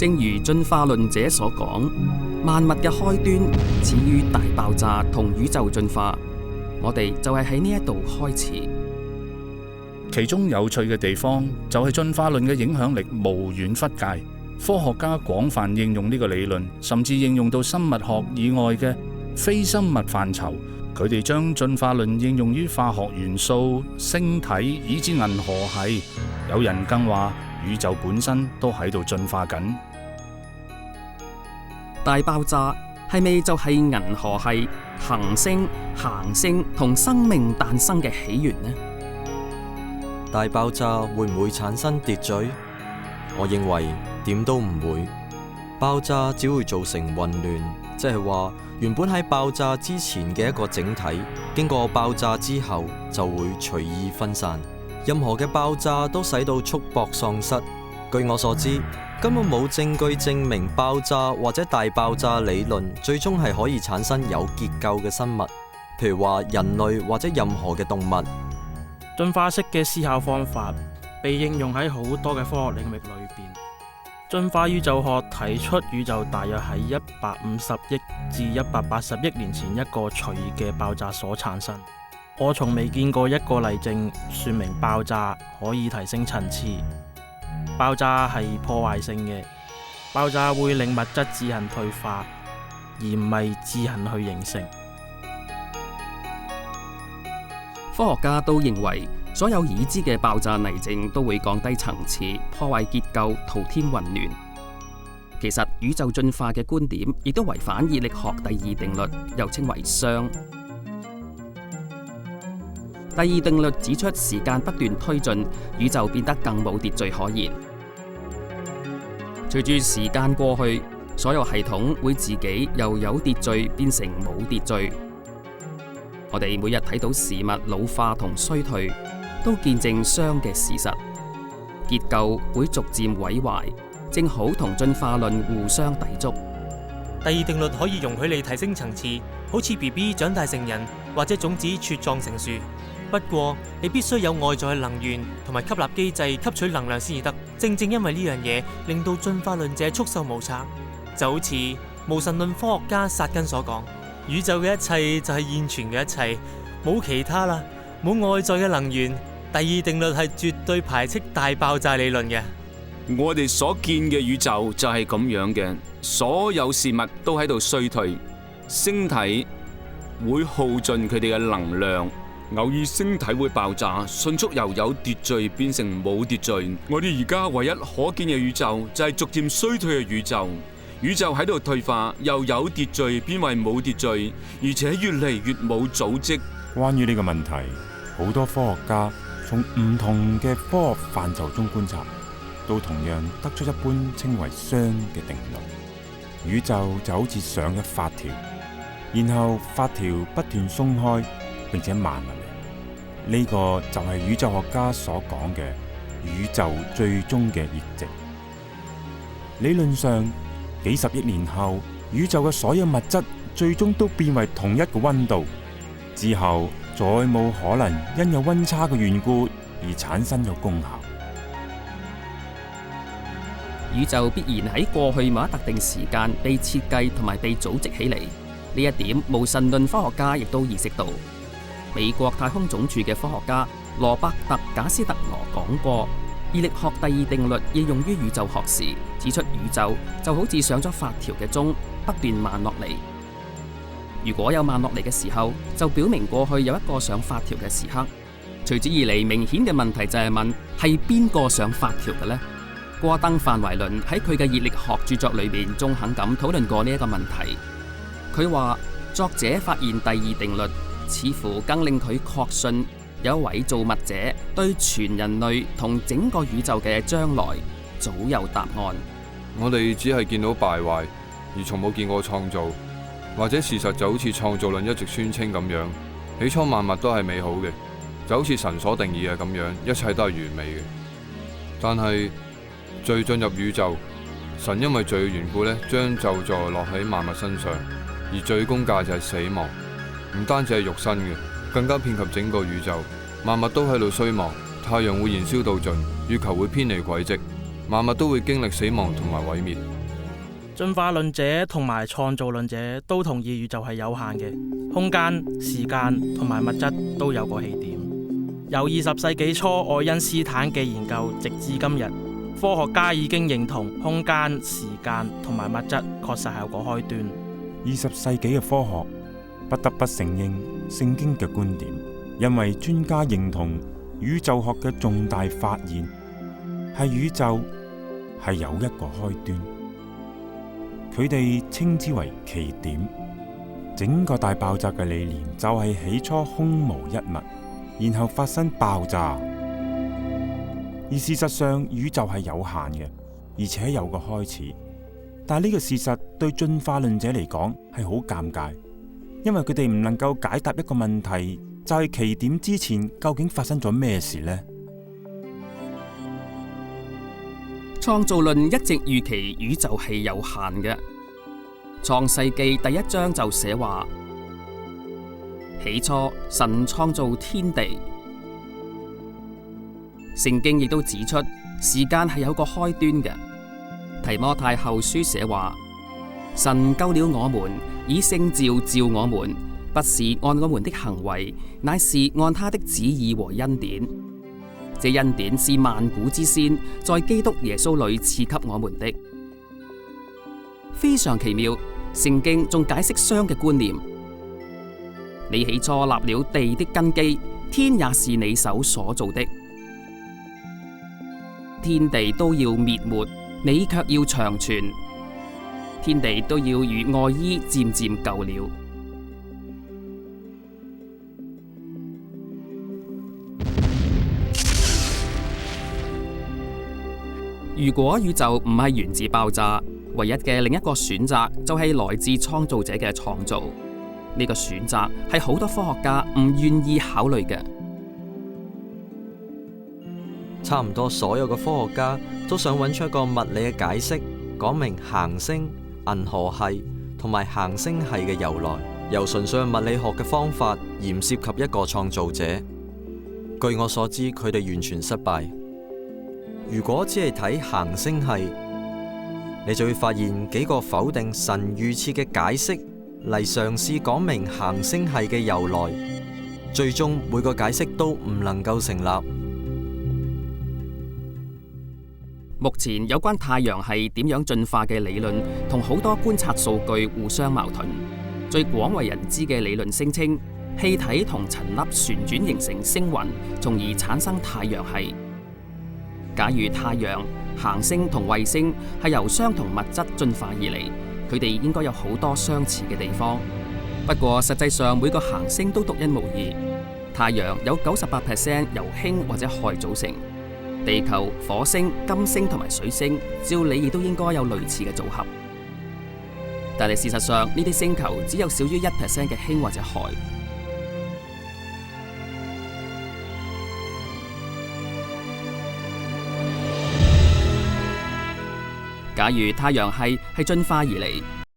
正如進化論者所講，萬物嘅開端始於大爆炸同宇宙進化，我哋就係喺呢一度開始。其中有趣嘅地方就係進化論嘅影響力無遠弗屆，科學家廣泛應用呢個理論，甚至應用到生物學以外嘅非生物範疇。佢哋將進化論應用於化學元素、星體以至銀河系，有人更話宇宙本身都喺度進化緊。大爆炸係咪就係銀河系、行星、行星同生命誕生嘅起源呢？大爆炸會唔會產生秩序？我認為點都唔會。爆炸只會造成混亂，即係話原本喺爆炸之前嘅一個整體，經過爆炸之後就會隨意分散。任何嘅爆炸都使到束縛喪失。據我所知，根本冇證據證明爆炸或者大爆炸理論最終係可以產生有結構嘅生物，譬如話人類或者任何嘅動物。進化式嘅思考方法被應用喺好多嘅科學領域裏邊。進化宇宙學提出宇宙大約喺150億至180億年前一個隨意嘅爆炸所產生。我從未見過一個例證說明爆炸可以提升層次。爆炸係破壞性嘅，爆炸會令物質自行退化，而唔係自行去形成。科學家都認為，所有已知嘅爆炸例證都會降低層次，破壞結構，徒添混亂。其實宇宙進化嘅觀點亦都違反熱力學第二定律，又稱為熵。第二定律指出，時間不斷推進，宇宙變得更冇秩序可言。隨住時間過去，所有系統會自己由有秩序變成冇秩序。我哋每日睇到事物老化同衰退，都見證熵嘅事實。結構會逐漸毀壞，正好同進化論互相抵觸。第二定律可以容許你提升層次，好似 BB 長大成人，或者種子茁壯成樹。不過你必須有外在嘅能源同埋吸納機制吸取能量先至得。正正因為呢樣嘢，令到進化論者束手無策。就好似無神論科學家薩根所講，宇宙嘅一切就係現存嘅一切，冇其他啦，冇外在嘅能源。第二定律係絕對排斥大爆炸理論嘅。我哋所見嘅宇宙就係咁樣嘅，所有事物都喺度衰退，星體會耗盡佢哋嘅能量，偶爾星體會爆炸，迅速由有秩序變成冇秩序。我哋而家唯一可見嘅宇宙就係逐漸衰退嘅宇宙。宇宙喺度退化，由有秩序變為冇秩序，而且越嚟越冇組織。關於呢個問題，好多科學家從唔同嘅科學範疇中觀察，都同樣得出一般稱為熵嘅定律。宇宙就好似上咗發條，然後發條不斷鬆開，並且慢落嚟。呢個就係宇宙學家所講嘅宇宙最終嘅熱值。理論上，幾十億年後，宇宙嘅所有物質最終都變為同一個溫度，之後再冇可能因有溫差嘅緣故而產生咗功效。宇宙必然喺過去某一特定時間被設計同埋被組織起嚟，呢一點無神論科學家亦都意識到。美國太空總署嘅科學家羅伯特·賈斯特羅講過，熱力學第二定律應用於宇宙學時，指出宇宙就好似上咗發條嘅鐘，不斷慢落嚟。如果有慢落嚟嘅時候，就表明過去有一個上發條嘅時刻。隨之而嚟明顯嘅問題就係問，係邊個上發條嘅呢？戈登範懷倫喺佢嘅熱力學著作裏邊中肯咁討論過呢一個問題。佢話作者發現第二定律，似乎更令佢確信有一位造物者對全人類同整個宇宙嘅將來早有答案。我哋只係見到敗壞，而從冇見過創造，或者事實就好似創造論一直宣稱咁樣，起初萬物都係美好嘅，就好似神所定義嘅咁樣，一切都係完美嘅。但係罪進入宇宙，神因為罪嘅緣故將咒詛落喺萬物身上，而最終價就係死亡，唔單止係肉身嘅，更加遍及整個宇宙。萬物都喺度衰亡，太陽會燃燒到盡，月球會偏離軌跡，萬物都會經歷死亡同埋毀滅。進化論者同埋創造論者都同意宇宙係有限嘅，空間、時間同埋物質都有個起點。由20世紀初愛因斯坦嘅研究，直至今日，科學家已經認同空間、時間同埋物質確實係有個開端。20世紀嘅科學不得不承認聖經嘅觀點，因為專家認同宇宙學嘅重大發現係宇宙係有一個開端，佢哋稱之為奇點。整個大爆炸嘅理念就係起初空無一物，然後發生爆炸。而事實上宇宙係有限嘅，而且有個開始。但係呢個事實對進化論者嚟講係好尷尬，因為佢哋唔能夠解答一個問題，就係奇點之前究竟發生咗咩事呢？創造論一直預期宇宙係有限嘅。創世記第1章就寫話：起初神創造天地。聖經亦都指出時間係有個開端嘅。提摩太後書寫話：神救了我們，以聖召召我們，不是按我們的行為，乃是按他的旨意和恩典。這恩典是萬古之先，在基督耶穌裏賜給我們的。非常奇妙。聖經仲解釋熵嘅觀念：你起初立了地的根基，天也是你手所造的。天地都要滅沒，你卻要長存；天地都要如外衣漸漸舊了。如果宇宙唔係源自爆炸，唯一嘅另一個選擇就係來自創造者嘅創造。呢個選擇係好多科學家唔願意考慮嘅。差唔多所有嘅科學家都想揾出一個物理嘅解釋，講明行星、銀河系同埋行星系嘅由來，由純粹物理學嘅方法，而唔涉及一個創造者。據我所知，佢哋完全失敗。如果只係睇行星系，你就會發現幾個否定神預設嘅解釋嚟嘗試講明行星系嘅由來，最終每個解釋都唔能夠成立。目前有關太陽系點樣進化嘅理論，同好多觀察數據互相矛盾。最廣為人知嘅理論聲稱，氣體同塵粒旋轉形成星雲，從而產生太陽系。假如太陽、行星同衛星係由相同物質進化而嚟，佢哋應該有好多相似嘅地方。不過實際上每個行星都獨一無二。太陽有98% 由氫或者氦組成，地球、火星、金星同埋水星，照理亦都應該有類似嘅組合。但係事實上呢啲星球只有少於1% 嘅氫或者氦。假如太陽系係進化而嚟，